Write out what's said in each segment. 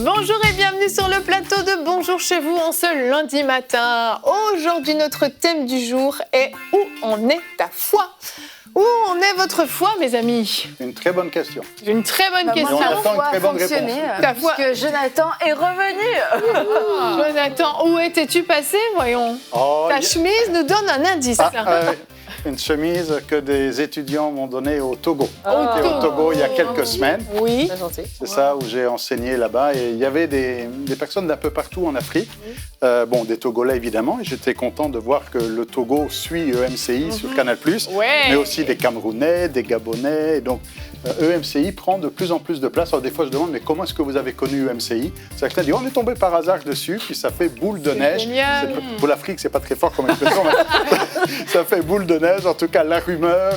Bonjour et bienvenue sur le plateau de Bonjour chez vous en ce lundi matin. Aujourd'hui, notre thème du jour est « Où en est ta foi ?» Où en est votre foi, mes amis? Une très bonne question. Une très bonne question. Moi, on attend une très bonne réponse. Ta foi... Puisque Jonathan est revenu. Jonathan, où étais-tu passé? Voyons. Ta chemise nous donne un indice. Une chemise que des étudiants m'ont donnée au Togo. Au Togo il y a quelques semaines. Oui. C'est ça, où j'ai enseigné là-bas. Et il y avait des personnes d'un peu partout en Afrique. Des Togolais évidemment. Et j'étais content de voir que le Togo suit EMCI sur Canal+. Mais aussi des Camerounais, des Gabonais. Et donc, EMCI prend de plus en plus de place. Alors des fois, je demande, mais comment est-ce que vous avez connu EMCI? C'est quelqu'un dit, on est tombé par hasard dessus, puis ça fait boule de neige. Pour l'Afrique, c'est pas très fort comme expression, mais ça fait boule de neige. En tout cas, la rumeur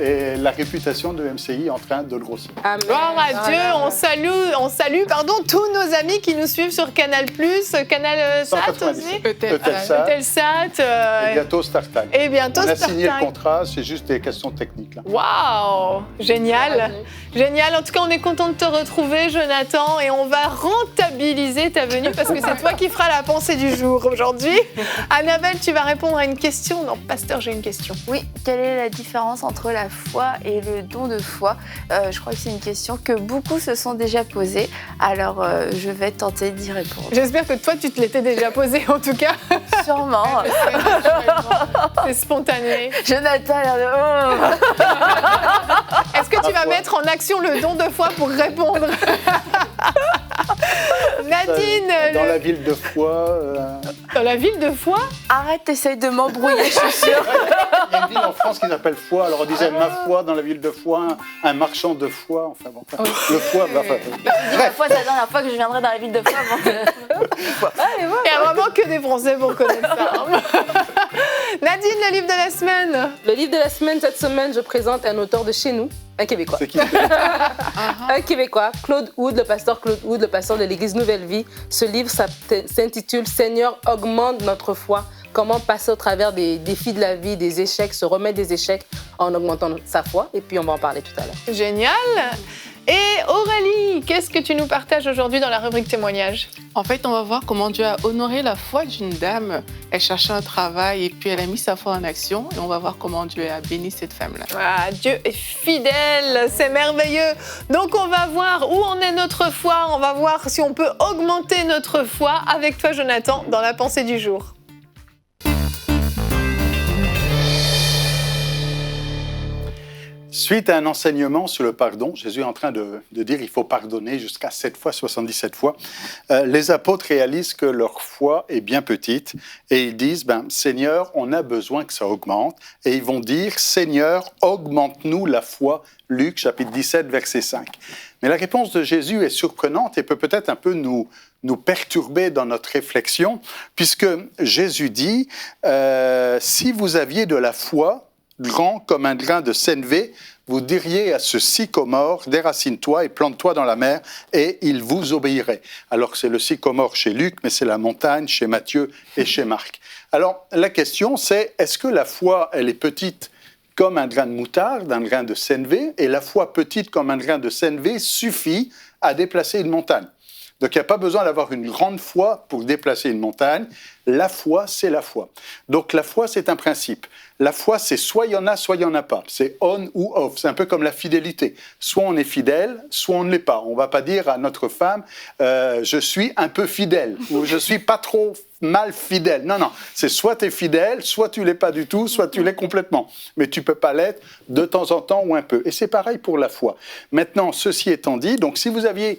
et la réputation de EMCI est en train de grossir. Gloire à Dieu, on salue tous nos amis qui nous suivent sur Canal+, Canal Sat aussi. Eutelsat. Et bientôt Startime. On a signé le contrat, c'est juste des questions techniques. Waouh, génial. Génial, en tout cas on est content de te retrouver Jonathan et on va rentabiliser ta venue parce que c'est toi qui feras la pensée du jour aujourd'hui. Annabelle, tu vas répondre à une question. Non, pasteur, j'ai une question. Oui, quelle est la différence entre la foi et le don de foi? Je crois que c'est une question que beaucoup se sont déjà posées, alors je vais tenter d'y répondre. J'espère que toi tu te l'étais déjà posée en tout cas. Sûrement. C'est spontané. Jonathan a l'air de... Est-ce que tu vas mettre en action le don de foi pour répondre? Nadine. Dans la ville de Foix. Dans la ville de Foix? Arrête, t'essayes de m'embrouiller, je suis sûre. Il y a une ville en France qui s'appelle Foix. Alors on disait ma foi dans la ville de Foix, un marchand de foie. Enfin bon, le foie. La fois, c'est la dernière fois que je viendrai dans la ville de Foix. Il n'y a vraiment que des Français pour connaître ça. Nadine, le livre de la semaine. Le livre de la semaine, cette semaine, je présente un auteur de chez nous, un Québécois. C'est qui? Un Québécois, Claude Wood, le pasteur de l'Église Nouvelle Vie. Ce livre s'intitule « Seigneur, augmente notre foi ». Comment passer au travers des défis de la vie, des échecs, se remettre des échecs en augmentant sa foi. Et puis, on va en parler tout à l'heure. Génial. Et Aurélie, qu'est-ce que tu nous partages aujourd'hui dans la rubrique témoignage? En fait, on va voir comment Dieu a honoré la foi d'une dame. Elle cherchait un travail et puis elle a mis sa foi en action. Et on va voir comment Dieu a béni cette femme-là. Ah, Dieu est fidèle, c'est merveilleux. Donc, on va voir où en est notre foi. On va voir si on peut augmenter notre foi avec toi, Jonathan, dans la pensée du jour. Suite à un enseignement sur le pardon, Jésus est en train de dire qu'il faut pardonner jusqu'à 7 fois, 77 fois. Les apôtres réalisent que leur foi est bien petite et ils disent, Seigneur, on a besoin que ça augmente. Et ils vont dire, Seigneur, augmente-nous la foi. Luc, chapitre 17, verset 5. Mais la réponse de Jésus est surprenante et peut peut-être un peu nous perturber dans notre réflexion, puisque Jésus dit, si vous aviez de la foi, grand comme un grain de sénévé, vous diriez à ce sycomore, déracine-toi et plante-toi dans la mer, et il vous obéirait. Alors que c'est le sycomore chez Luc, mais c'est la montagne chez Matthieu et chez Marc. Alors la question c'est, est-ce que la foi, elle est petite comme un grain de moutarde, un grain de sénévé, et la foi petite comme un grain de sénévé suffit à déplacer une montagne? Donc, il n'y a pas besoin d'avoir une grande foi pour déplacer une montagne. La foi, c'est la foi. Donc, la foi, c'est un principe. La foi, c'est soit il y en a, soit il n'y en a pas. C'est on ou off. C'est un peu comme la fidélité. Soit on est fidèle, soit on ne l'est pas. On ne va pas dire à notre femme je suis un peu fidèle ou je suis pas trop mal fidèle. Non, non. C'est soit tu es fidèle, soit tu ne l'es pas du tout, soit tu l'es complètement. Mais tu ne peux pas l'être de temps en temps ou un peu. Et c'est pareil pour la foi. Maintenant, ceci étant dit, donc si vous aviez...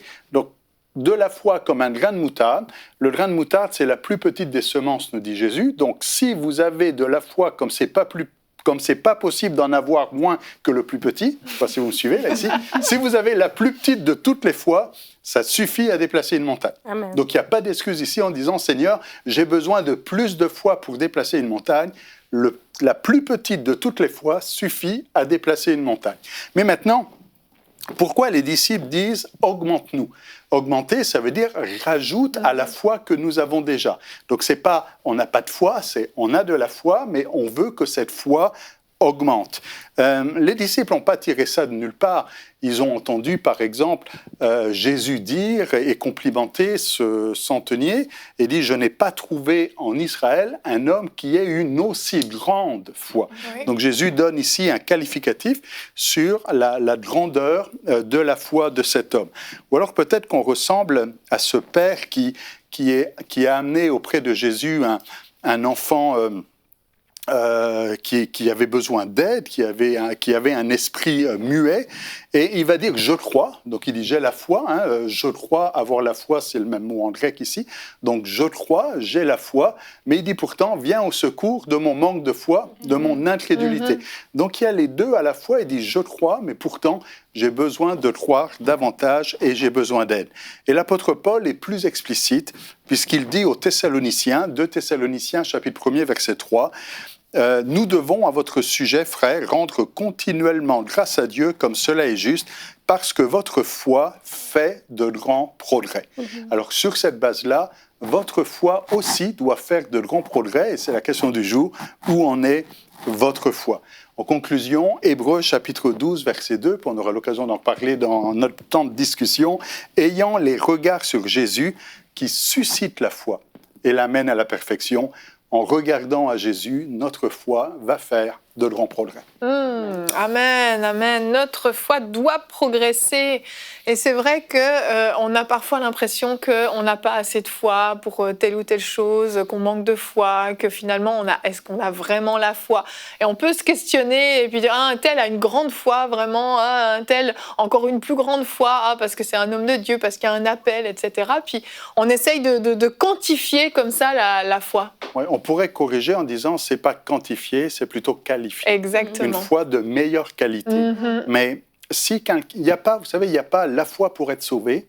de la foi comme un grain de moutarde. Le grain de moutarde, c'est la plus petite des semences, nous dit Jésus. Donc, si vous avez de la foi comme c'est pas possible d'en avoir moins que le plus petit, je ne sais pas si vous me suivez là ici, si vous avez la plus petite de toutes les fois, ça suffit à déplacer une montagne. Amen. Donc, il n'y a pas d'excuse ici en disant, Seigneur, j'ai besoin de plus de foi pour déplacer une montagne. La plus petite de toutes les fois suffit à déplacer une montagne. Mais maintenant, pourquoi les disciples disent « augmente-nous » ? Augmenter, ça veut dire rajoute à la foi que nous avons déjà. Donc c'est pas on n'a pas de foi, c'est on a de la foi, mais on veut que cette foi augmente. Les disciples n'ont pas tiré ça de nulle part. Ils ont entendu, par exemple, Jésus dire et complimenter ce centenier et dit « Je n'ai pas trouvé en Israël un homme qui ait une aussi grande foi. » Donc Jésus donne ici un qualificatif sur la grandeur de la foi de cet homme. Ou alors peut-être qu'on ressemble à ce père qui a amené auprès de Jésus un enfant qui avait besoin d'aide, qui avait un esprit muet, et il va dire « je crois », donc il dit « j'ai la foi », je crois, avoir la foi, c'est le même mot en grec ici, donc je crois, j'ai la foi, mais il dit pourtant « viens au secours de mon manque de foi, de mon incrédulité ». Donc il y a les deux à la fois, il dit « je crois, mais pourtant j'ai besoin de croire davantage et j'ai besoin d'aide ». Et l'apôtre Paul est plus explicite, puisqu'il dit aux Thessaloniciens, 2 Thessaloniciens chapitre 1er verset 3, nous devons à votre sujet, frères, rendre continuellement grâce à Dieu comme cela est juste, parce que votre foi fait de grands progrès. Alors sur cette base-là, votre foi aussi doit faire de grands progrès, et c'est la question du jour, où en est votre foi? En conclusion, Hébreux chapitre 12, verset 2, puis on aura l'occasion d'en parler dans notre temps de discussion, ayant les regards sur Jésus qui suscite la foi et l'amène à la perfection. En regardant à Jésus, notre foi va faire de grands progrès. Amen, amen. Notre foi doit progresser. Et c'est vrai qu'on a parfois l'impression qu'on n'a pas assez de foi pour telle ou telle chose, qu'on manque de foi, que finalement, est-ce qu'on a vraiment la foi? Et on peut se questionner et puis dire, un tel a une grande foi, vraiment, un tel encore une plus grande foi, parce que c'est un homme de Dieu, parce qu'il y a un appel, etc. Puis on essaye de quantifier comme ça la foi. Ouais, on pourrait corriger en disant, c'est pas quantifié, c'est plutôt qualifié. Exactement. Une foi de meilleure qualité. Mais si il n'y a pas, vous savez, il n'y a pas la foi pour être sauvé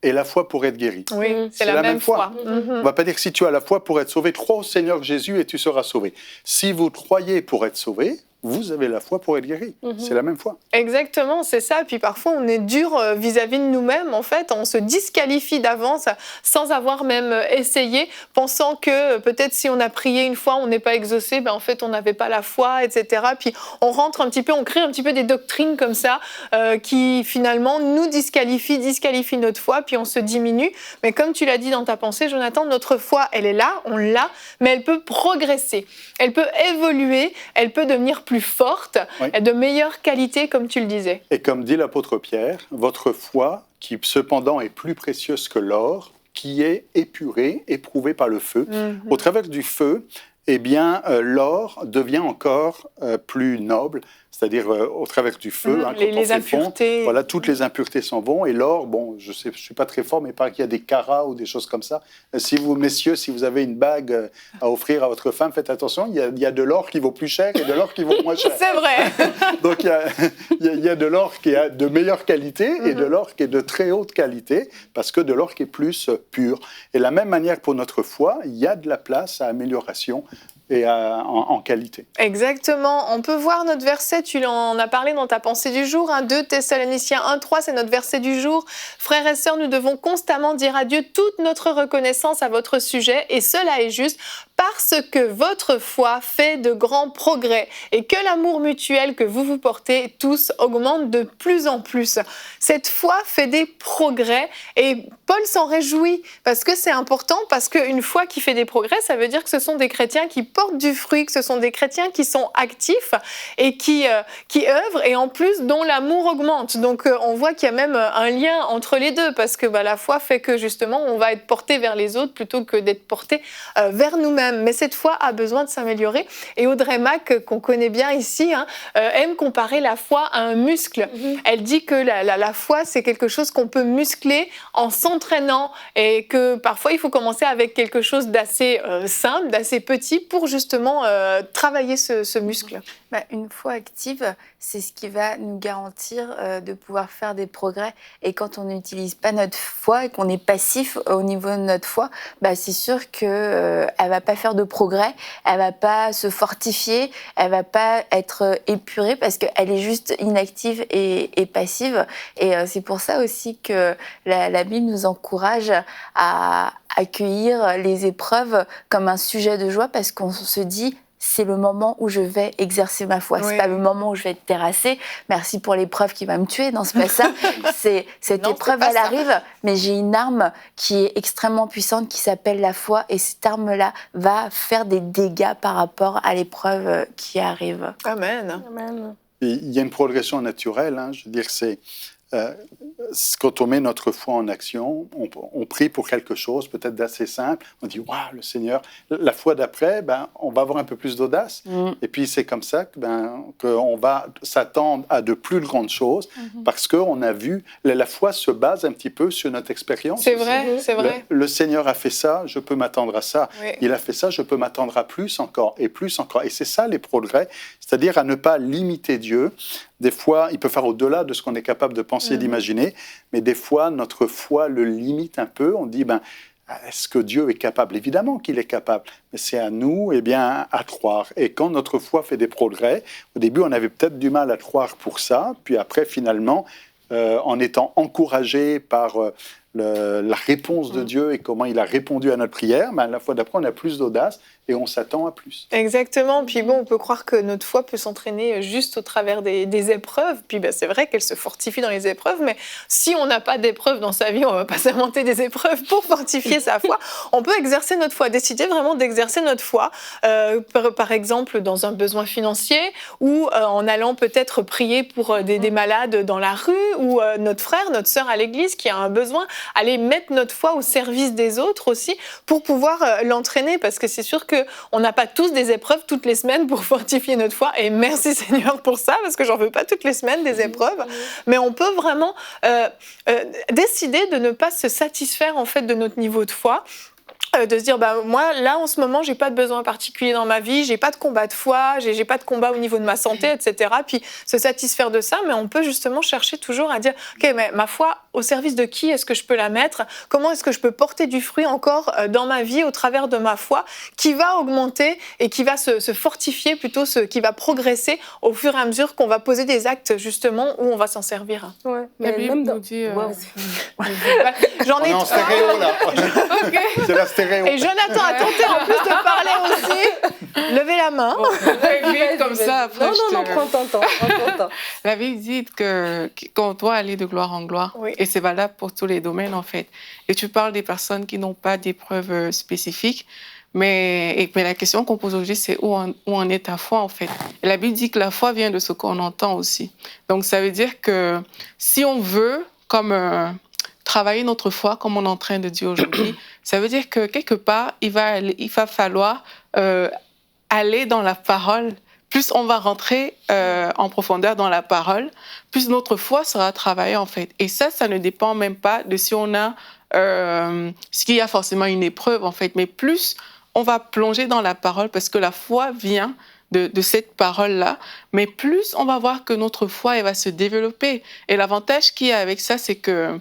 et la foi pour être guéri. Oui, c'est la même foi. On ne va pas dire que si tu as la foi pour être sauvé, crois au Seigneur Jésus et tu seras sauvé. Si vous croyez pour être sauvé, vous avez la foi pour être guéri. C'est la même foi. Exactement, c'est ça. Puis parfois, on est dur vis-à-vis de nous-mêmes. En fait, on se disqualifie d'avance sans avoir même essayé, pensant que peut-être si on a prié une fois, on n'est pas exaucé. En fait, on n'avait pas la foi, etc. Puis on rentre un petit peu, on crée un petit peu des doctrines comme ça qui finalement nous disqualifient notre foi, puis on se diminue. Mais comme tu l'as dit dans ta pensée, Jonathan, notre foi, elle est là, on l'a, mais elle peut progresser, elle peut évoluer, elle peut devenir plus forte, et de meilleure qualité, comme tu le disais. Et comme dit l'apôtre Pierre, votre foi, qui cependant est plus précieuse que l'or, qui est épurée, éprouvée par le feu. Au travers du feu, eh bien, l'or devient encore plus noble, c'est-à-dire au travers du feu, quand les impuretés. Voilà, toutes les impuretés s'en vont. Et l'or, bon, je ne suis pas très fort, mais il paraît qu'il y a des carats ou des choses comme ça. Si vous, messieurs, si vous avez une bague à offrir à votre femme, faites attention, il y a de l'or qui vaut plus cher et de l'or qui vaut moins cher. C'est vrai. Donc, il y a de l'or qui est de meilleure qualité et de l'or qui est de très haute qualité, parce que de l'or qui est plus pur. Et de la même manière pour notre foi, il y a de la place à amélioration et en qualité. Exactement. On peut voir notre verset, tu en as parlé dans ta pensée du jour, 2 Thessaloniciens 1:3, c'est notre verset du jour. Frères et sœurs, nous devons constamment dire à Dieu toute notre reconnaissance à votre sujet, et cela est juste parce que votre foi fait de grands progrès et que l'amour mutuel que vous vous portez tous augmente de plus en plus. Cette foi fait des progrès et Paul s'en réjouit parce que c'est important, parce qu'une foi qui fait des progrès, ça veut dire que ce sont des chrétiens qui portent du fruit, que ce sont des chrétiens qui sont actifs et qui œuvrent, et en plus dont l'amour augmente. Donc on voit qu'il y a même un lien entre les deux, parce que la foi fait que justement on va être porté vers les autres plutôt que d'être porté vers nous-mêmes. Mais cette foi a besoin de s'améliorer. Et Audrey Mac, qu'on connaît bien ici, aime comparer la foi à un muscle. Elle dit que la foi, c'est quelque chose qu'on peut muscler en s'entraînant, et que parfois il faut commencer avec quelque chose d'assez simple, d'assez petit, pour justement travailler ce muscle. Une foi active, c'est ce qui va nous garantir de pouvoir faire des progrès. Et quand on n'utilise pas notre foi et qu'on est passif au niveau de notre foi, c'est sûr qu'elle ne va pas faire de progrès, elle ne va pas se fortifier, elle ne va pas être épurée parce qu'elle est juste inactive et passive. Et c'est pour ça aussi que la Bible nous encourage à accueillir les épreuves comme un sujet de joie, parce qu'on se dit, c'est le moment où je vais exercer ma foi. C'est pas le moment où je vais être terrassée. Merci pour l'épreuve qui va me tuer. Non, c'est pas ça. Cette épreuve, elle arrive, mais j'ai une arme qui est extrêmement puissante qui s'appelle la foi, et cette arme-là va faire des dégâts par rapport à l'épreuve qui arrive. Amen. Il y a une progression naturelle, je veux dire, c'est quand on met notre foi en action, on prie pour quelque chose, peut-être d'assez simple, on dit « Waouh, le Seigneur !» La fois d'après, on va avoir un peu plus d'audace, et puis c'est comme ça qu'on va s'attendre à de plus grandes choses, parce qu'on a vu, la foi se base un petit peu sur notre expérience. C'est vrai, c'est vrai. Le Seigneur a fait ça, je peux m'attendre à ça. Oui. Il a fait ça, je peux m'attendre à plus encore, et plus encore. Et c'est ça les progrès, c'est-à-dire à ne pas limiter Dieu. Des fois, il peut faire au-delà de ce qu'on est capable de penser, d'imaginer, mais des fois, notre foi le limite un peu. On dit, est-ce que Dieu est capable ? Évidemment qu'il est capable, mais c'est à nous à croire. Et quand notre foi fait des progrès, au début, on avait peut-être du mal à croire pour ça, puis après, finalement, en étant encouragé par la réponse de Dieu et comment il a répondu à notre prière, la fois d'après, on a plus d'audace et on s'attend à plus. Exactement. Puis on peut croire que notre foi peut s'entraîner juste au travers des épreuves. Puis c'est vrai qu'elle se fortifie dans les épreuves, mais si on n'a pas d'épreuves dans sa vie, on ne va pas s'inventer des épreuves pour fortifier sa foi. On peut exercer notre foi, décider vraiment d'exercer notre foi, par exemple dans un besoin financier, ou en allant peut-être prier pour des malades dans la rue, ou notre frère, notre sœur à l'église qui a un besoin, aller mettre notre foi au service des autres aussi, pour pouvoir l'entraîner, parce que c'est sûr qu'on n'a pas tous des épreuves toutes les semaines pour fortifier notre foi, et merci Seigneur pour ça, parce que j'en veux pas toutes les semaines des épreuves, mais on peut vraiment décider de ne pas se satisfaire en fait de notre niveau de foi, de se dire moi là en ce moment j'ai pas de besoin particulier dans ma vie, j'ai pas de combat de foi, j'ai pas de combat au niveau de ma santé, etc. Puis se satisfaire de ça, mais on peut justement chercher toujours à dire ok, mais ma foi au service de qui est-ce que je peux la mettre, comment est-ce que je peux porter du fruit encore dans ma vie au travers de ma foi qui va augmenter et qui va se fortifier, plutôt qui va progresser au fur et à mesure qu'on va poser des actes justement où on va s'en servir. Ouais, La mais Bible même nous dit... J'en ai On est en stéréo là. Ok. C'est la stéréo. Et Jonathan a tenté en plus de parler aussi. Levez la main. Vite comme ça, après Non, prends ton temps. La Bible dit qu'on doit aller de gloire en gloire. Oui. Et c'est valable pour tous les domaines, en fait. Et tu parles des personnes qui n'ont pas d'épreuves spécifiques. Mais la question qu'on pose aujourd'hui, c'est où en est ta foi, en fait. Et la Bible dit que la foi vient de ce qu'on entend aussi. Donc, ça veut dire que si on veut, travailler notre foi, comme on est en train de dire aujourd'hui, ça veut dire que quelque part, il va falloir aller dans la parole. Plus on va rentrer en profondeur dans la parole, plus notre foi sera travaillée, en fait. Et ça ne dépend même pas de si on a... s'il y a forcément une épreuve, en fait. Mais plus on va plonger dans la parole, parce que la foi vient de cette parole-là, mais plus on va voir que notre foi, elle va se développer. Et l'avantage qu'il y a avec ça, c'est que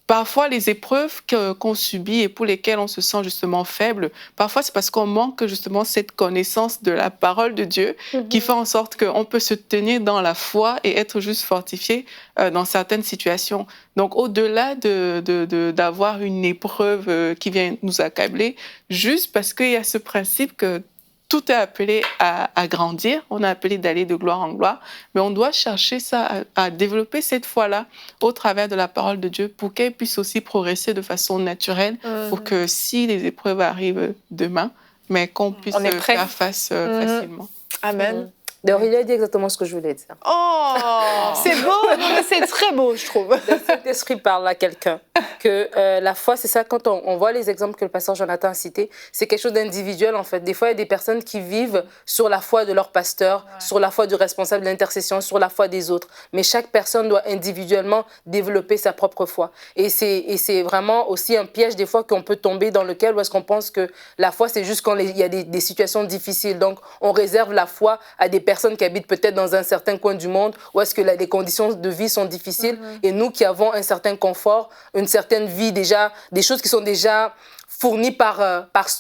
parfois, les épreuves qu'on subit et pour lesquelles on se sent justement faible, parfois c'est parce qu'on manque justement cette connaissance de la parole de Dieu qui fait en sorte qu'on peut se tenir dans la foi et être juste fortifié dans certaines situations. Donc, au-delà d'avoir une épreuve qui vient nous accabler, juste parce qu'il y a ce principe que tout est appelé à grandir, on est appelé d'aller de gloire en gloire, mais on doit chercher ça, à développer cette foi-là au travers de la parole de Dieu pour qu'elle puisse aussi progresser de façon naturelle, pour que si les épreuves arrivent demain, mais qu'on puisse faire face facilement. Amen. Donc, il a dit exactement ce que je voulais dire. Oh, c'est beau, non, mais c'est très beau, je trouve. Le Saint-Esprit parle à quelqu'un. Que la foi, c'est ça, quand on voit les exemples que le pasteur Jonathan a cités, c'est quelque chose d'individuel, en fait. Des fois, il y a des personnes qui vivent sur la foi de leur pasteur, sur la foi du responsable d'intercession, sur la foi des autres. Mais chaque personne doit individuellement développer sa propre foi. Et c'est vraiment aussi un piège, des fois, qu'on peut tomber dans lequel, où est-ce qu'on pense que la foi, c'est juste quand il y a des situations difficiles. Donc, on réserve la foi à des personnes qui habitent peut-être dans un certain coin du monde, où est-ce que les conditions de vie sont difficiles. Et nous qui avons un certain confort, une certaine vie déjà, des choses qui sont déjà fourni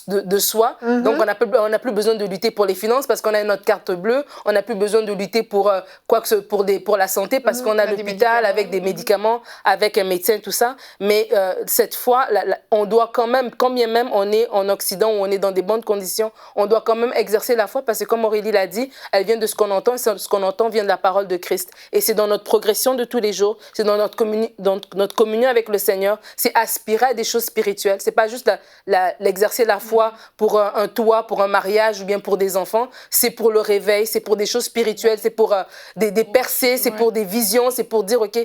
de soi. Donc, on n'a plus besoin de lutter pour les finances parce qu'on a notre carte bleue. On n'a plus besoin de lutter pour pour la santé parce qu'on a l'hôpital avec des médicaments, avec un médecin, tout ça. Mais cette fois, on doit quand même on est en Occident où on est dans des bonnes conditions, on doit quand même exercer la foi parce que comme Aurélie l'a dit, elle vient de ce qu'on entend, et ce qu'on entend vient de la parole de Christ. Et c'est dans notre progression de tous les jours, c'est dans notre communion avec le Seigneur, c'est aspirer à des choses spirituelles. C'est pas juste l'exercer la foi pour un toit, pour un mariage ou bien pour des enfants. C'est pour le réveil, c'est pour des choses spirituelles, c'est pour des percées, c'est pour des visions, c'est pour dire, OK,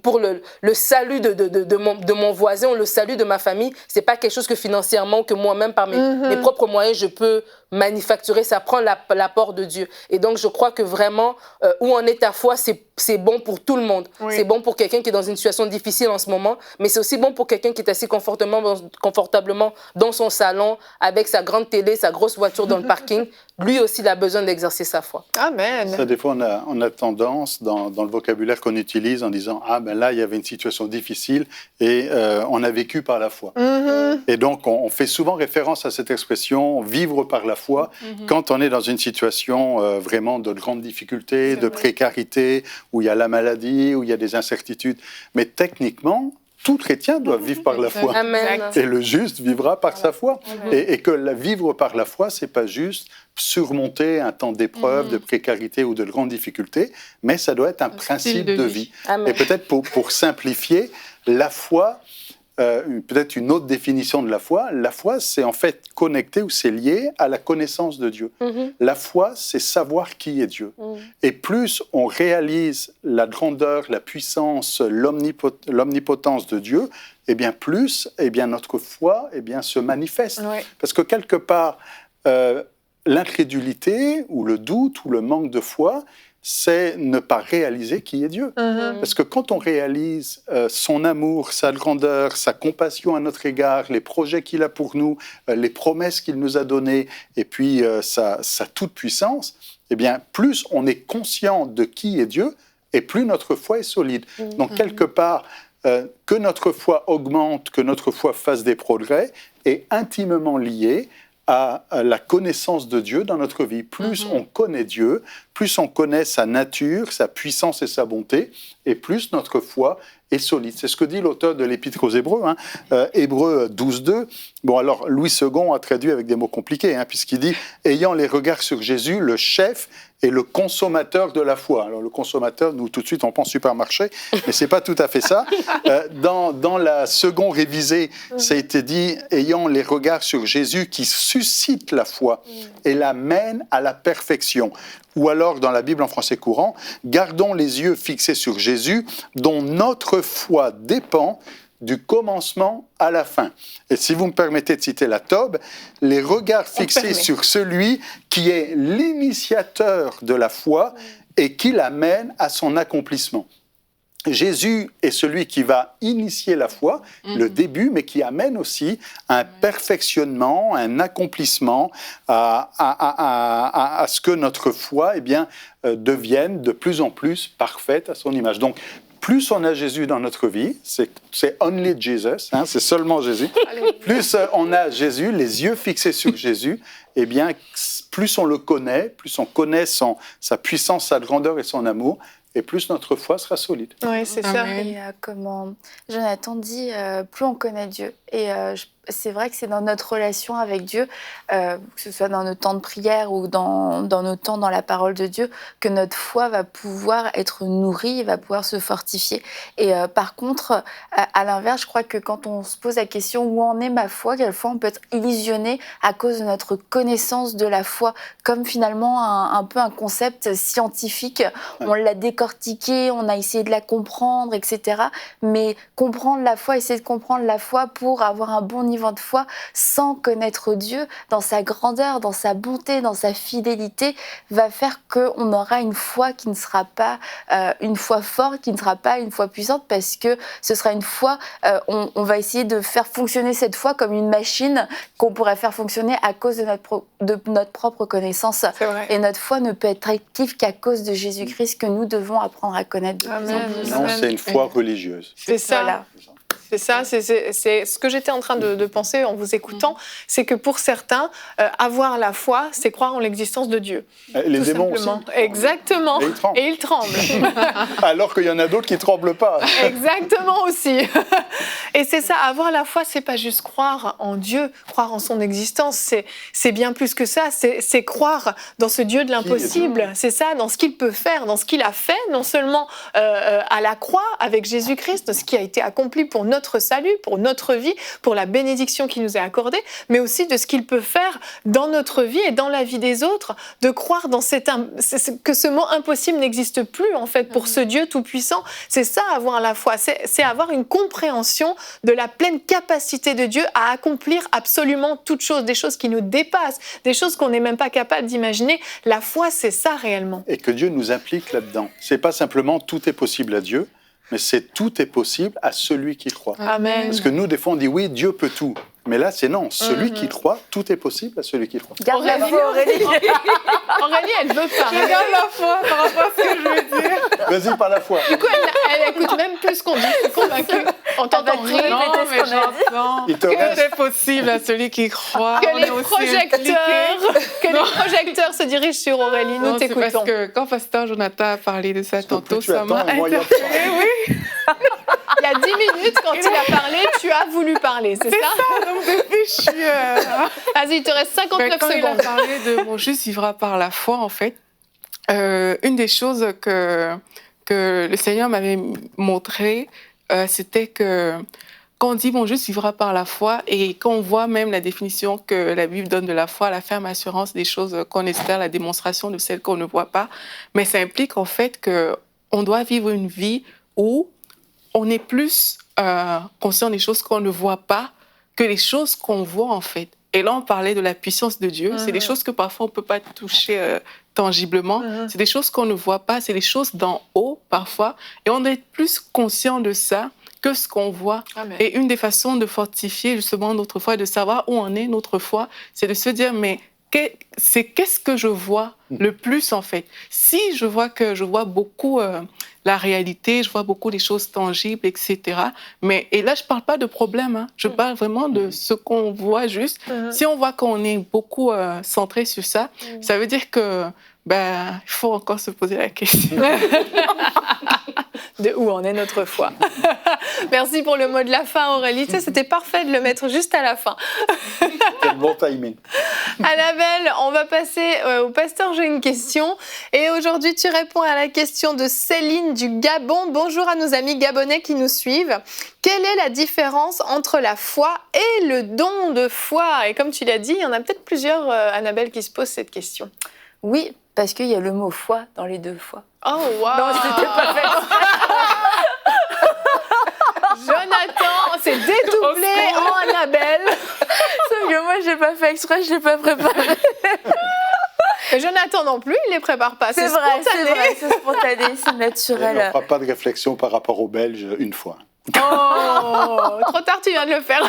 pour le salut de mon voisin ou le salut de ma famille. C'est pas quelque chose que financièrement, que moi-même, par mes propres moyens, je peux manufacturer. Ça prend l'apport de Dieu. Et donc, je crois que vraiment, où en est ta foi, c'est bon pour tout le monde. Oui. C'est bon pour quelqu'un qui est dans une situation difficile en ce moment, mais c'est aussi bon pour quelqu'un qui est assis confortablement dans son salon, avec sa grande télé, sa grosse voiture dans le parking. Lui aussi, il a besoin d'exercer sa foi. Amen. Ça, des fois, on a tendance, dans le vocabulaire qu'on utilise, en disant « Ah, ben là, il y avait une situation difficile et on a vécu par la foi. Et donc, on fait souvent référence à cette expression « vivre par la foi » quand on est dans une situation vraiment de grande difficulté, de précarité, où il y a la maladie, où il y a des incertitudes. Mais techniquement, tout chrétien doit vivre par la foi. Amen. Et le juste vivra par sa foi. Et que vivre par la foi, c'est pas juste surmonter un temps d'épreuve, de précarité ou de grande difficulté, mais ça doit être un principe de vie. Et peut-être pour simplifier, la foi, peut-être une autre définition de la foi, c'est en fait connecté ou c'est lié à la connaissance de Dieu. La foi, c'est savoir qui est Dieu. Et plus on réalise la grandeur, la puissance, l'omnipotence de Dieu, et bien plus notre foi se manifeste. Parce que quelque part, l'incrédulité ou le doute ou le manque de foi, c'est ne pas réaliser qui est Dieu. Parce que quand on réalise son amour, sa grandeur, sa compassion à notre égard, les projets qu'il a pour nous, les promesses qu'il nous a données, et puis sa toute-puissance, eh bien, plus on est conscient de qui est Dieu, et plus notre foi est solide. Donc, quelque part, que notre foi augmente, que notre foi fasse des progrès, est intimement lié à la connaissance de Dieu dans notre vie. Plus on connaît Dieu, plus on connaît sa nature, sa puissance et sa bonté, et plus notre foi est solide. C'est ce que dit l'auteur de l'Épître aux Hébreux, Hébreux 12.2. Bon, alors, Louis II a traduit avec des mots compliqués, puisqu'il dit « Ayant les regards sur Jésus, le chef et le consommateur de la foi ». Alors, le consommateur, nous, tout de suite, on pense supermarché, mais ce n'est pas tout à fait ça. Dans la seconde révisée, ça a été dit « Ayant les regards sur Jésus qui suscite la foi et la mène à la perfection ». Ou alors, dans la Bible en français courant, « Gardons les yeux fixés sur Jésus, dont notre foi dépend du commencement à la fin. » Et si vous me permettez de citer la Tobe, « Les regards fixés sur celui qui est l'initiateur de la foi et qui l'amène à son accomplissement. » Jésus est celui qui va initier la foi, le début, mais qui amène aussi un perfectionnement, un accomplissement à ce que notre foi devienne de plus en plus parfaite à son image. Donc, plus on a Jésus dans notre vie, c'est only Jesus, c'est seulement Jésus. Plus on a Jésus, les yeux fixés sur Jésus, eh bien, plus on le connaît, plus on connaît sa puissance, sa grandeur et son amour, et plus notre foi sera solide. Oui, c'est ça. Et comme Jonathan dit, plus on connaît Dieu. Et c'est vrai que c'est dans notre relation avec Dieu, que ce soit dans nos temps de prière ou dans nos temps dans la parole de Dieu, que notre foi va pouvoir être nourrie, va pouvoir se fortifier. Et par contre, à l'inverse, je crois que quand on se pose la question où en est ma foi, quelquefois on peut être illusionné à cause de notre connaissance de la foi, comme finalement un peu un concept scientifique. On l'a décortiqué, on a essayé de la comprendre, etc. Mais comprendre la foi, essayer de comprendre la foi pour avoir un bon niveau de foi sans connaître Dieu dans sa grandeur, dans sa bonté, dans sa fidélité, va faire qu'on aura une foi qui ne sera pas une foi forte, qui ne sera pas une foi puissante, parce que ce sera une foi, on va essayer de faire fonctionner cette foi comme une machine qu'on pourrait faire fonctionner à cause de notre propre connaissance. Et notre foi ne peut être active qu'à cause de Jésus-Christ que nous devons apprendre à connaître de plus en plus. Non, c'est une foi religieuse. C'est ça. Voilà. C'est ça, c'est ce que j'étais en train de penser en vous écoutant, c'est que pour certains, avoir la foi, c'est croire en l'existence de Dieu. Les tout démons simplement. aussi. Exactement. Et ils tremblent. Alors qu'il y en a d'autres qui ne tremblent pas. Exactement aussi. Et c'est ça, avoir la foi, c'est pas juste croire en Dieu, croire en son existence, c'est bien plus que ça, c'est croire dans ce Dieu de l'impossible, c'est ça, dans ce qu'il peut faire, dans ce qu'il a fait, non seulement à la croix avec Jésus-Christ, ce qui a été accompli pour notre salut, pour notre vie, pour la bénédiction qui nous est accordée, mais aussi de ce qu'il peut faire dans notre vie et dans la vie des autres, de croire dans que ce mot impossible n'existe plus en fait pour ce Dieu tout-puissant. C'est ça avoir la foi, c'est avoir une compréhension de la pleine capacité de Dieu à accomplir absolument toutes choses, des choses qui nous dépassent, des choses qu'on n'est même pas capable d'imaginer. La foi, c'est ça réellement. Et que Dieu nous implique là-dedans. C'est pas simplement tout est possible à Dieu, mais c'est tout est possible à celui qui croit. Amen. Parce que nous, des fois, on dit oui, Dieu peut tout. Mais là, c'est non. Celui qui croit, tout est possible à celui qui croit. Garde la foi, Aurélie. Aurélie, elle veut parler. Je garde la foi par rapport à ce que je veux dire. Vas-y, par la foi. Du coup, elle écoute même plus ce qu'on dit. Je suis convaincue. On t'entend va rire. Non, répéter ce mais qu'on a dit. j'entends Il te que reste. c'est possible à celui qui croit. On Que est les aussi projecteurs se dirigent sur Aurélie. Nous Non, c'est parce t'écoutons. que quand Pasteur Jonathan a parlé de ça tantôt, plus tu ça m'a attends, moins il y a de interpellée, oui. Il y a 10 minutes, quand il a parlé, tu as voulu parler, c'est ça? Donc depuis, je suis... Vas-y, il te reste 59 quand il a secondes. parlé de mon juste vivra par la foi, en fait, une des choses que le Seigneur m'avait montré, c'était que quand on dit mon juste vivra par la foi, et quand on voit même la définition que la Bible donne de la foi, la ferme assurance des choses qu'on espère, la démonstration de celles qu'on ne voit pas, mais ça implique en fait qu'on doit vivre une vie où on est plus conscient des choses qu'on ne voit pas que les choses qu'on voit en fait. Et là, on parlait de la puissance de Dieu. C'est des choses que parfois on ne peut pas toucher tangiblement. C'est des choses qu'on ne voit pas. C'est des choses d'en haut parfois. Et on est plus conscient de ça que ce qu'on voit. Amen. Et une des façons de fortifier justement notre foi, de savoir où en est notre foi, c'est de se dire, mais qu'est-ce que je vois le plus en fait? Si je vois beaucoup la réalité, je vois beaucoup des choses tangibles, etc. Et là, je ne parle pas de problème, hein. Je parle vraiment de ce qu'on voit juste. Si on voit qu'on est beaucoup centré sur ça, ça veut dire que il faut encore se poser la question. De où en est notre foi. Merci pour le mot de la fin, Aurélie. Tu sais, c'était parfait de le mettre juste à la fin. Quel bon timing. Annabelle, on va passer au pasteur. J'ai une question. Et aujourd'hui, tu réponds à la question de Céline du Gabon. Bonjour à nos amis gabonais qui nous suivent. Quelle est la différence entre la foi et le don de foi? Et comme tu l'as dit, il y en a peut-être plusieurs, Annabelle, qui se posent cette question. Oui, parce qu'il y a le mot foi dans les deux fois. Oh, waouh! Non, c'était pas fait. Jonathan s'est dédoublé en Annabelle. Sauf que moi, j'ai pas fait exprès, je l'ai pas préparé. Et Jonathan non plus, il les prépare pas. C'est spontané. c'est spontané, c'est Et naturel. on ne fera pas de réflexion par rapport aux Belges une fois. Oh, trop tard, tu viens de le faire.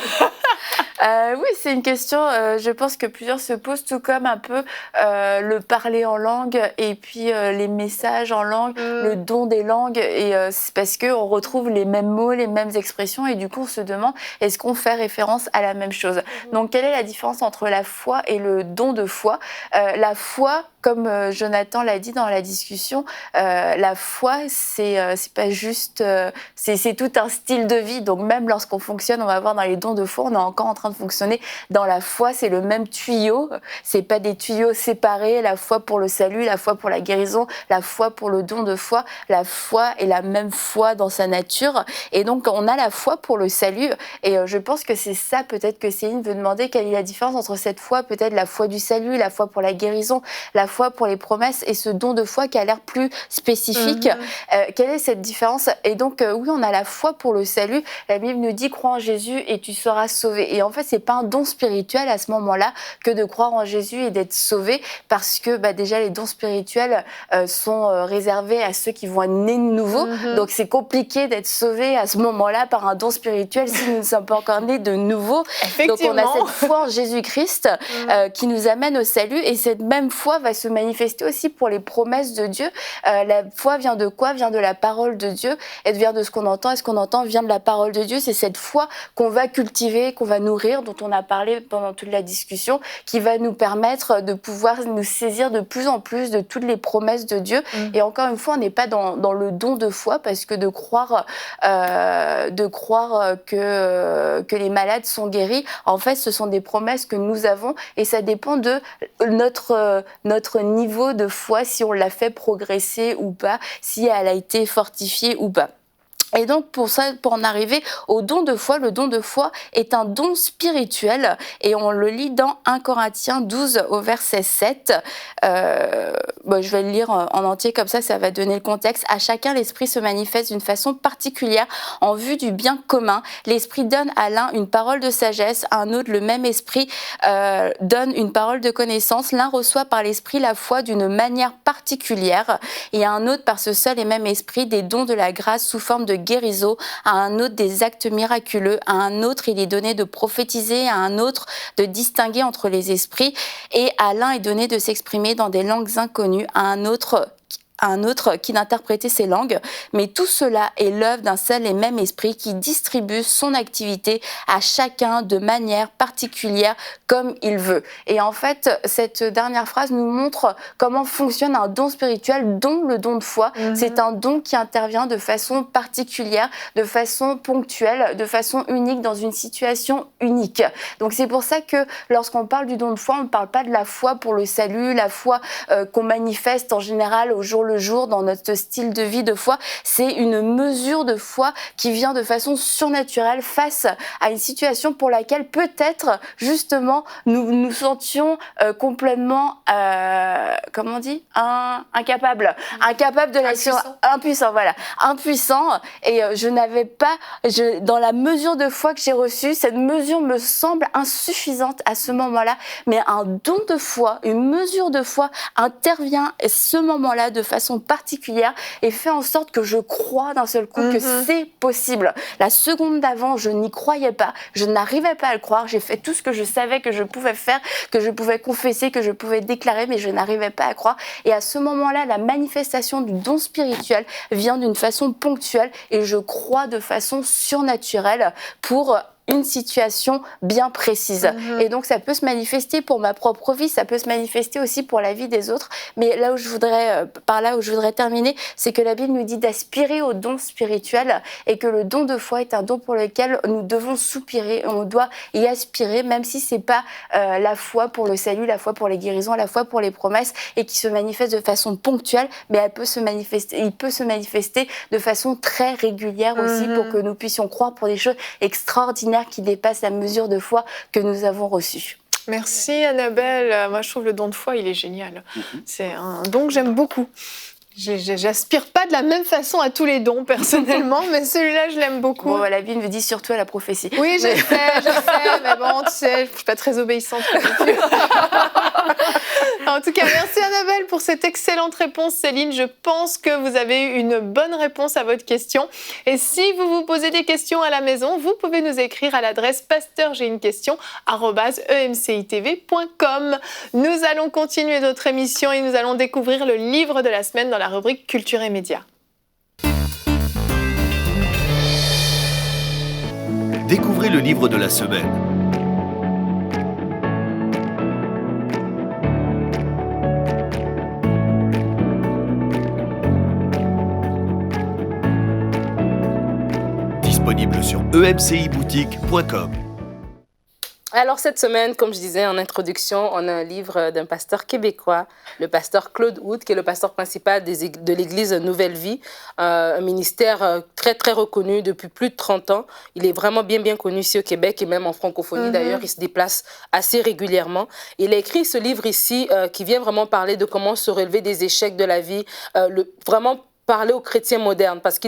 Oui, c'est une question, je pense que plusieurs se posent, tout comme un peu le parler en langue et puis les messages en langue, le don des langues. Et c'est parce qu'on retrouve les mêmes mots, les mêmes expressions et du coup on se demande est-ce qu'on fait référence à la même chose. Donc quelle est la différence entre la foi et le don de foi? La foi, comme Jonathan l'a dit dans la discussion, la foi c'est pas juste, c'est tout un style de vie. Donc même lorsqu'on fonctionne, on va voir dans les dons de foi, on est encore en train de fonctionner dans la foi, c'est le même tuyau, c'est pas des tuyaux séparés, la foi pour le salut, la foi pour la guérison, la foi pour le don de foi, la foi est la même foi dans sa nature et donc on a la foi pour le salut et je pense que c'est ça peut-être que Céline veut demander, quelle est la différence entre cette foi, peut-être la foi du salut, la foi pour la guérison, la foi pour les promesses et ce don de foi qui a l'air plus spécifique. Quelle est cette différence? Et donc oui, on a la foi pour le salut, la Bible nous dit crois en Jésus et tu seras sauvé et en fait fait, c'est pas un don spirituel à ce moment-là que de croire en Jésus et d'être sauvé, parce que déjà les dons spirituels sont réservés à ceux qui vont être nés de nouveau. Donc c'est compliqué d'être sauvé à ce moment-là par un don spirituel si nous ne sommes pas encore nés de nouveau. Donc on a cette foi en Jésus-Christ qui nous amène au salut, et cette même foi va se manifester aussi pour les promesses de Dieu. La foi vient de quoi? Vient de la parole de Dieu, et vient de ce qu'on entend, et ce qu'on entend vient de la parole de Dieu. C'est cette foi qu'on va cultiver, qu'on va nourrir, dont on a parlé pendant toute la discussion, qui va nous permettre de pouvoir nous saisir de plus en plus de toutes les promesses de Dieu. Et encore une fois, on n'est pas dans le don de foi, parce que de croire que les malades sont guéris, en fait, ce sont des promesses que nous avons, et ça dépend de notre niveau de foi, si on l'a fait progresser ou pas, si elle a été fortifiée ou pas. Et donc pour en arriver au don de foi, le don de foi est un don spirituel, et on le lit dans 1 Corinthiens 12 au verset 7. Je vais le lire en entier, comme ça va donner le contexte. À chacun, l'esprit se manifeste d'une façon particulière en vue du bien commun. L'esprit donne à l'un une parole de sagesse, à un autre le même esprit donne une parole de connaissance. L'un reçoit par l'esprit la foi d'une manière particulière, et à un autre par ce seul et même esprit des dons de la grâce sous forme de guérison, à un autre des actes miraculeux, à un autre il est donné de prophétiser, à un autre de distinguer entre les esprits, et à l'un est donné de s'exprimer dans des langues inconnues, à un autre qui d'interpréter ces langues. Mais tout cela est l'œuvre d'un seul et même esprit qui distribue son activité à chacun de manière particulière comme il veut. Et en fait, cette dernière phrase nous montre comment fonctionne un don spirituel, dont le don de foi. C'est un don qui intervient de façon particulière, de façon ponctuelle, de façon unique, dans une situation unique. Donc c'est pour ça que lorsqu'on parle du don de foi, on ne parle pas de la foi pour le salut, la foi qu'on manifeste en général au jour le jour dans notre style de vie de foi. C'est une mesure de foi qui vient de façon surnaturelle face à une situation pour laquelle peut-être justement nous nous sentions complètement incapables de la impuissant, et je n'avais pas, dans la mesure de foi que j'ai reçue, cette mesure me semble insuffisante à ce moment-là, mais un don de foi, une mesure de foi intervient à ce moment-là de façon particulière et fait en sorte que je crois d'un seul coup que c'est possible. La seconde d'avant, je n'y croyais pas, je n'arrivais pas à le croire, j'ai fait tout ce que je savais que je pouvais faire, que je pouvais confesser, que je pouvais déclarer, mais je n'arrivais pas à croire. Et à ce moment-là, la manifestation du don spirituel vient d'une façon ponctuelle, et je crois de façon surnaturelle pour une situation bien précise. Et donc ça peut se manifester pour ma propre vie, ça peut se manifester aussi pour la vie des autres. Mais par là où je voudrais terminer, c'est que la Bible nous dit d'aspirer au don spirituel, et que le don de foi est un don pour lequel nous devons soupirer, on doit y aspirer, même si c'est pas la foi pour le salut, la foi pour les guérisons, la foi pour les promesses, et qui se manifeste de façon ponctuelle, mais il peut se manifester de façon très régulière aussi, pour que nous puissions croire pour des choses extraordinaires qui dépasse la mesure de foi que nous avons reçue. Merci Annabelle. Moi je trouve le don de foi il est génial. C'est un don que j'aime beaucoup. J'aspire pas de la même façon à tous les dons personnellement, mais celui-là je l'aime beaucoup. Bon, la Bible me dit surtout à la prophétie. Oui, je sais, mais bon, tu sais, je suis pas très obéissante non plus. En tout cas, merci Annabelle pour cette excellente réponse, Céline. Je pense que vous avez eu une bonne réponse à votre question. Et si vous vous posez des questions à la maison, vous pouvez nous écrire à l'adresse pasteur@emcitv.com. Nous allons continuer notre émission et nous allons découvrir le livre de la semaine dans la rubrique Culture et Médias. Découvrez le livre de la semaine. Disponible sur emciboutique.com. Alors cette semaine, comme je disais en introduction, on a un livre d'un pasteur québécois, le pasteur Claude Wood, qui est le pasteur principal de l'église Nouvelle Vie, un ministère très très reconnu depuis plus de 30 ans. Il est vraiment bien connu ici au Québec et même en francophonie d'ailleurs, il se déplace assez régulièrement. Il a écrit ce livre ici qui vient vraiment parler de comment se relever des échecs de la vie, vraiment parler aux chrétiens modernes parce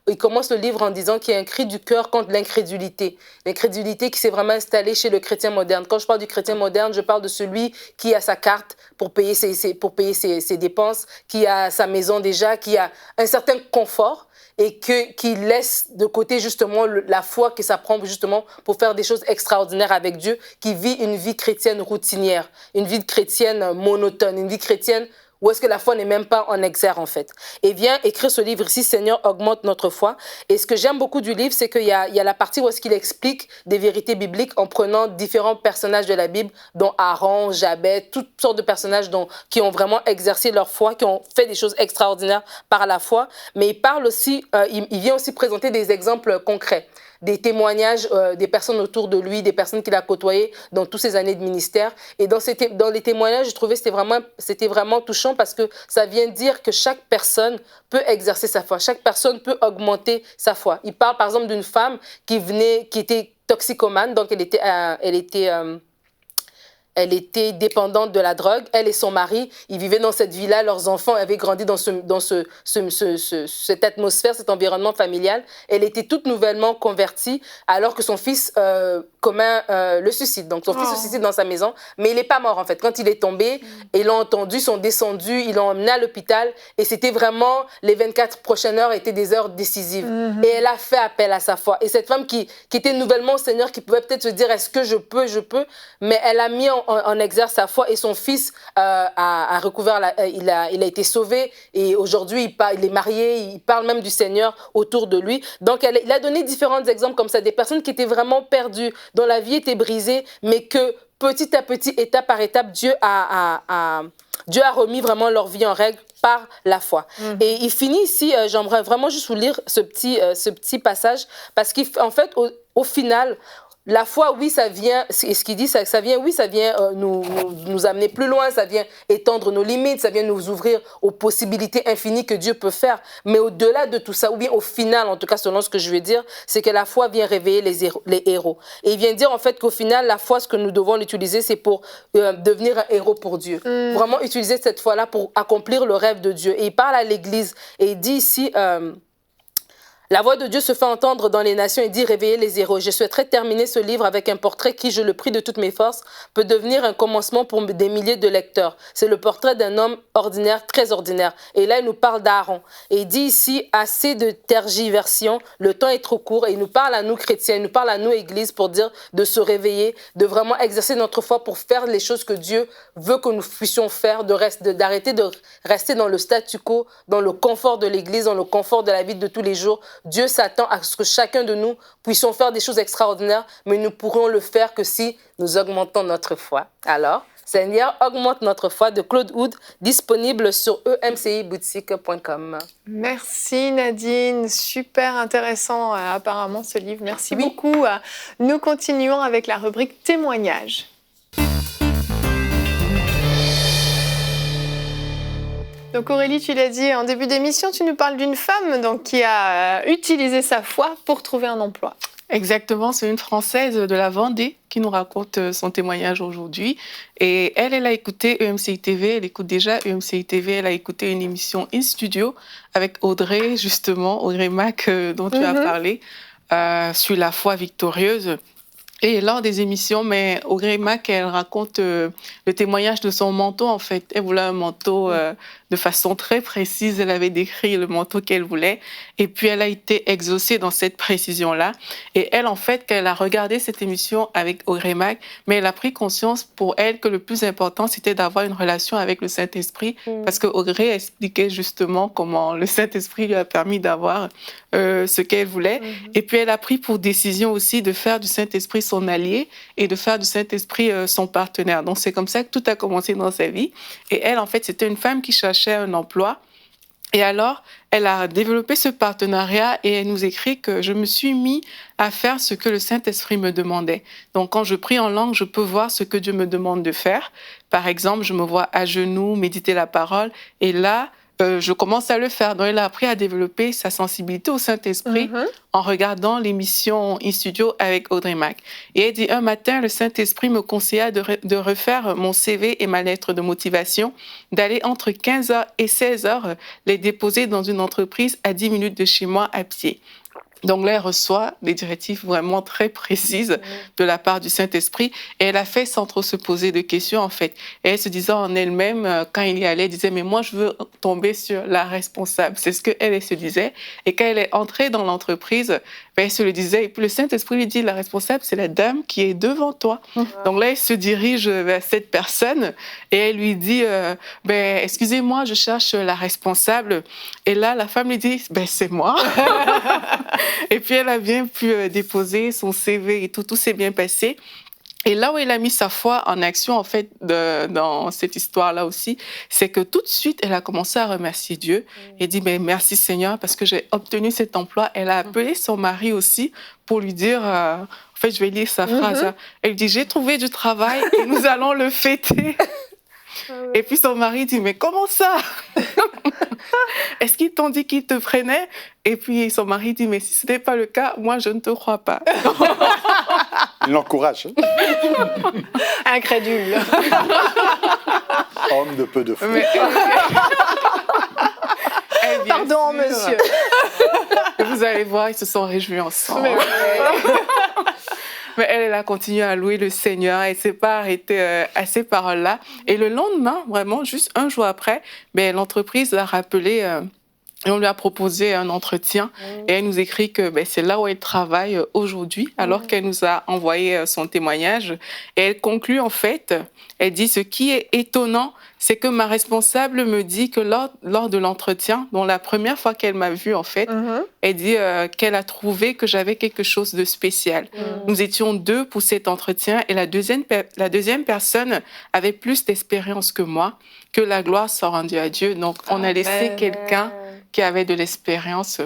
il commence le livre en disant qu'il y a un cri du cœur contre l'incrédulité. L'incrédulité qui s'est vraiment installée chez le chrétien moderne. Quand je parle du chrétien moderne, je parle de celui qui a sa carte pour payer ses dépenses, qui a sa maison déjà, qui a un certain confort et qui laisse de côté justement la foi que ça prend justement pour faire des choses extraordinaires avec Dieu, qui vit une vie chrétienne routinière, une vie chrétienne monotone, une vie chrétienne où est-ce que la foi n'est même pas en exergue en fait. Et vient écrire ce livre ici, Seigneur, augmente notre foi. Et ce que j'aime beaucoup du livre, c'est qu'il y a la partie où est-ce qu'il explique des vérités bibliques en prenant différents personnages de la Bible, dont Aaron, Jabez, toutes sortes de personnages qui ont vraiment exercé leur foi, qui ont fait des choses extraordinaires par la foi. Mais il parle aussi, il vient aussi présenter des exemples concrets, des témoignages des personnes autour de lui, des personnes qu'il a côtoyées dans toutes ces années de ministère. Et dans les témoignages, je trouvais que c'était vraiment touchant parce que ça vient dire que chaque personne peut exercer sa foi, chaque personne peut augmenter sa foi. Il parle par exemple d'une femme qui était toxicomane, donc elle était dépendante de la drogue. Elle et son mari, ils vivaient dans cette villa. Leurs enfants avaient grandi dans cette atmosphère, cet environnement familial. Elle était toute nouvellement convertie alors que son fils commet le suicide. Donc son fils se suicide dans sa maison, mais il n'est pas mort en fait. Quand il est tombé, ils l'ont entendu, ils sont descendus, ils l'ont emmené à l'hôpital et c'était vraiment, les 24 prochaines heures étaient des heures décisives. Et elle a fait appel à sa foi. Et cette femme qui était nouvellement au Seigneur, qui pouvait peut-être se dire, est-ce que je peux, mais elle a mis en exergue sa foi et son fils a recouvert, il a été sauvé et aujourd'hui il est marié, il parle même du Seigneur autour de lui. Donc il a donné différents exemples comme ça, des personnes qui étaient vraiment perdues, dont la vie était brisée, mais que petit à petit, étape par étape, Dieu a remis vraiment leur vie en règle par la foi. Et il finit ici, j'aimerais vraiment juste vous lire ce petit passage, parce qu'en fait, au final, la foi, oui, ça vient, c'est ce qu'il dit, ça vient nous amener plus loin, ça vient étendre nos limites, ça vient nous ouvrir aux possibilités infinies que Dieu peut faire. Mais au-delà de tout ça, ou bien au final, en tout cas selon ce que je veux dire, c'est que la foi vient réveiller les héros. Et il vient dire en fait qu'au final, la foi, ce que nous devons l'utiliser, c'est pour devenir un héros pour Dieu. Vraiment utiliser cette foi-là pour accomplir le rêve de Dieu. Et il parle à l'Église et il dit ici... La voix de Dieu se fait entendre dans les nations et dit « Réveillez les héros ». Je souhaiterais terminer ce livre avec un portrait qui, je le prie de toutes mes forces, peut devenir un commencement pour des milliers de lecteurs. C'est le portrait d'un homme ordinaire, très ordinaire. Et là, il nous parle d'Aaron. Et il dit ici « Assez de tergiversion, le temps est trop court ». Et il nous parle à nous chrétiens, il nous parle à nous églises pour dire de se réveiller, de vraiment exercer notre foi pour faire les choses que Dieu veut que nous puissions faire, d'arrêter de rester dans le statu quo, dans le confort de l'église, dans le confort de la vie de tous les jours. Dieu s'attend à ce que chacun de nous puissions faire des choses extraordinaires, mais nous pourrons le faire que si nous augmentons notre foi. Alors, Seigneur, augmente notre foi de Claude Wood, disponible sur emciboutique.com. Merci Nadine, super intéressant apparemment ce livre. Merci beaucoup. Nous continuons avec la rubrique témoignages. Donc Aurélie, tu l'as dit en début d'émission, tu nous parles d'une femme qui a utilisé sa foi pour trouver un emploi. Exactement, c'est une Française de la Vendée qui nous raconte son témoignage aujourd'hui. Et elle a écouté EMCI TV, elle écoute déjà EMCI TV, elle a écouté une émission In Studio avec Audrey, justement, Audrey Mac, dont tu as parlé, sur la foi victorieuse. Et lors des émissions, mais Audrey Mac, elle raconte le témoignage de son manteau, en fait. Elle voulait un manteau de façon très précise. Elle avait décrit le manteau qu'elle voulait. Et puis, elle a été exaucée dans cette précision-là. Et elle, en fait, quand elle a regardé cette émission avec Audrey Mac, mais elle a pris conscience pour elle que le plus important, c'était d'avoir une relation avec le Saint-Esprit. Parce que Audrey expliquait justement comment le Saint-Esprit lui a permis d'avoir ce qu'elle voulait. Et puis, elle a pris pour décision aussi de faire du Saint-Esprit son allié et de faire du Saint-Esprit son partenaire. Donc, c'est comme ça que tout a commencé dans sa vie. Et elle, en fait, c'était une femme qui cherchait un emploi. Et alors, elle a développé ce partenariat et elle nous écrit que je me suis mis à faire ce que le Saint-Esprit me demandait. Donc, quand je prie en langue, je peux voir ce que Dieu me demande de faire. Par exemple, je me vois à genoux, méditer la parole. Et là, je commence à le faire. Donc, elle a appris à développer sa sensibilité au Saint-Esprit en regardant l'émission In Studio avec Audrey Mack. Et elle dit, un matin, le Saint-Esprit me conseilla de refaire mon CV et ma lettre de motivation, d'aller entre 15h et 16h les déposer dans une entreprise à 10 minutes de chez moi à pied. Donc là, elle reçoit des directives vraiment très précises de la part du Saint-Esprit. Et elle a fait sans trop se poser de questions, en fait. Et elle se disait en elle-même, quand il y allait, elle disait, mais moi, je veux tomber sur la responsable. C'est ce qu'elle se disait. Et quand elle est entrée dans l'entreprise, elle se le disait. Et puis le Saint-Esprit lui dit, la responsable, c'est la dame qui est devant toi. Donc là, elle se dirige vers cette personne et elle lui dit, excusez-moi, je cherche la responsable. Et là, la femme lui dit, c'est moi. Et puis, elle a bien pu déposer son CV et tout s'est bien passé. Et là où elle a mis sa foi en action, en fait, dans cette histoire-là aussi, c'est que tout de suite, elle a commencé à remercier Dieu. Elle dit, merci Seigneur, parce que j'ai obtenu cet emploi. Elle a appelé son mari aussi pour lui dire, en fait, je vais lire sa phrase. Elle dit, j'ai trouvé du travail et nous allons le fêter. Et puis son mari dit, mais comment ça? Est-ce qu'ils t'ont dit qu'ils te freinaient? Et puis son mari dit, mais si ce n'est pas le cas, moi je ne te crois pas. Il l'encourage. Incrédule. Homme de peu de foi. Pardon, monsieur. Vous allez voir, ils se sont réjouis ensemble. Mais elle a continué à louer le Seigneur. Elle ne s'est pas arrêtée à ces paroles-là. Et le lendemain, vraiment, juste un jour après, l'entreprise l'a rappelé et on lui a proposé un entretien. Et elle nous écrit que c'est là où elle travaille aujourd'hui, alors qu'elle nous a envoyé son témoignage. Et elle conclut, en fait, elle dit, ce qui est étonnant, c'est que ma responsable me dit que lors de l'entretien, dont la première fois qu'elle m'a vue, en fait, elle dit qu'elle a trouvé que j'avais quelque chose de spécial. Nous étions 2 pour cet entretien et la deuxième personne avait plus d'expérience que moi, que la gloire soit rendue à Dieu. Donc, on a laissé quelqu'un qui avait de l'expérience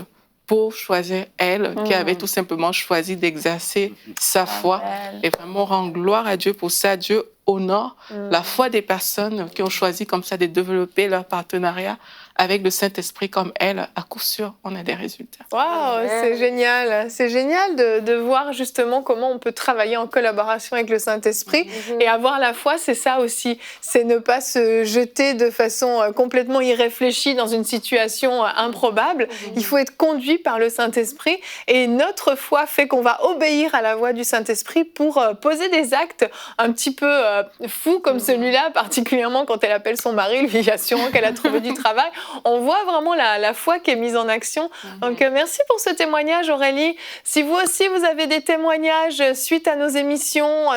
pour choisir elle, qui avait tout simplement choisi d'exercer sa foi et vraiment rendre gloire à Dieu pour ça. Dieu honore la foi des personnes qui ont choisi comme ça de développer leur partenariat avec le Saint-Esprit comme elle. À coup sûr, on a des résultats. Waouh, c'est génial. C'est génial de voir justement comment on peut travailler en collaboration avec le Saint-Esprit et avoir la foi, c'est ça aussi. C'est ne pas se jeter de façon complètement irréfléchie dans une situation improbable. Il faut être conduit par le Saint-Esprit et notre foi fait qu'on va obéir à la voix du Saint-Esprit pour poser des actes un petit peu fous comme celui-là, particulièrement quand elle appelle son mari, lui assurant qu'elle a trouvé du travail. On voit vraiment la foi qui est mise en action. Donc, merci pour ce témoignage, Aurélie. Si vous aussi, vous avez des témoignages suite à nos émissions,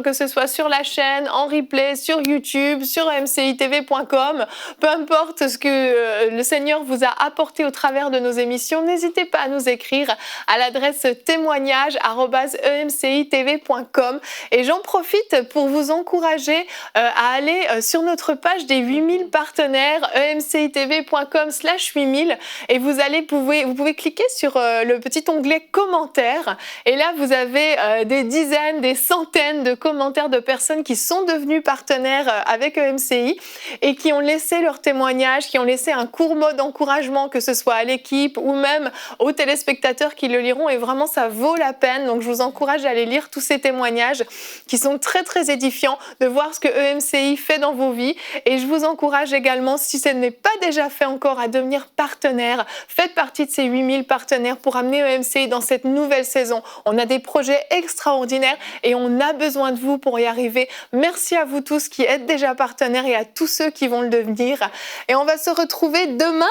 que ce soit sur la chaîne, en replay, sur YouTube, sur mcitv.com, peu importe ce que le Seigneur vous a apporté au travers de nos émissions, n'hésitez pas à nous écrire à l'adresse témoignage@emcitv.com. Et j'en profite pour vous encourager à aller sur notre page des 8000 partenaires, emcitv.com/8000, et vous pouvez cliquer sur le petit onglet commentaires, et là vous avez des dizaines, des centaines de commentaires de personnes qui sont devenues partenaires avec EMCI et qui ont laissé leur témoignage, qui ont laissé un court mot d'encouragement, que ce soit à l'équipe ou même aux téléspectateurs qui le liront, et vraiment ça vaut la peine. Donc je vous encourage à aller lire tous ces témoignages qui sont très très édifiants, de voir ce que EMCI fait dans vos vies. Et je vous encourage également, si ce n'est pas déjà fait encore, à devenir partenaire. Faites partie de ces 8000 partenaires pour amener EMCI dans cette nouvelle saison. On a des projets extraordinaires et on a besoin de vous pour y arriver. Merci à vous tous qui êtes déjà partenaires et à tous ceux qui vont le devenir. Et on va se retrouver demain.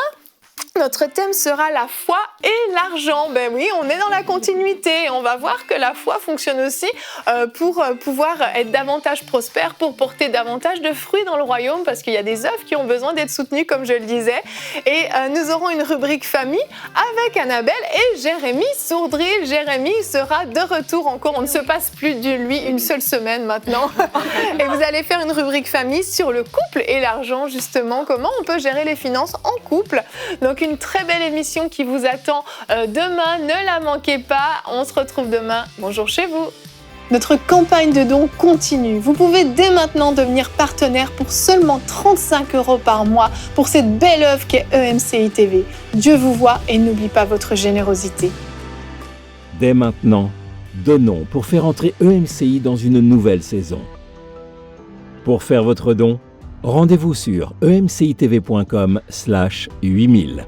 Notre thème sera la foi et l'argent. Ben oui, on est dans la continuité. On va voir que la foi fonctionne aussi pour pouvoir être davantage prospère, pour porter davantage de fruits dans le royaume, parce qu'il y a des œuvres qui ont besoin d'être soutenues, comme je le disais. Et nous aurons une rubrique famille avec Annabelle et Jérémy Sourdril. Jérémy sera de retour encore. On ne se passe plus de lui une seule semaine maintenant. Et vous allez faire une rubrique famille sur le couple et l'argent, justement, comment on peut gérer les finances en couple. Donc une très belle émission qui vous attend demain, ne la manquez pas. On se retrouve demain. Bonjour chez vous. Notre campagne de dons continue. Vous pouvez dès maintenant devenir partenaire pour seulement 35 € par mois pour cette belle œuvre qu'est EMCI TV. Dieu vous voit et n'oublie pas votre générosité. Dès maintenant, donnons pour faire entrer EMCI dans une nouvelle saison. Pour faire votre don, rendez-vous sur emcitv.com/8000.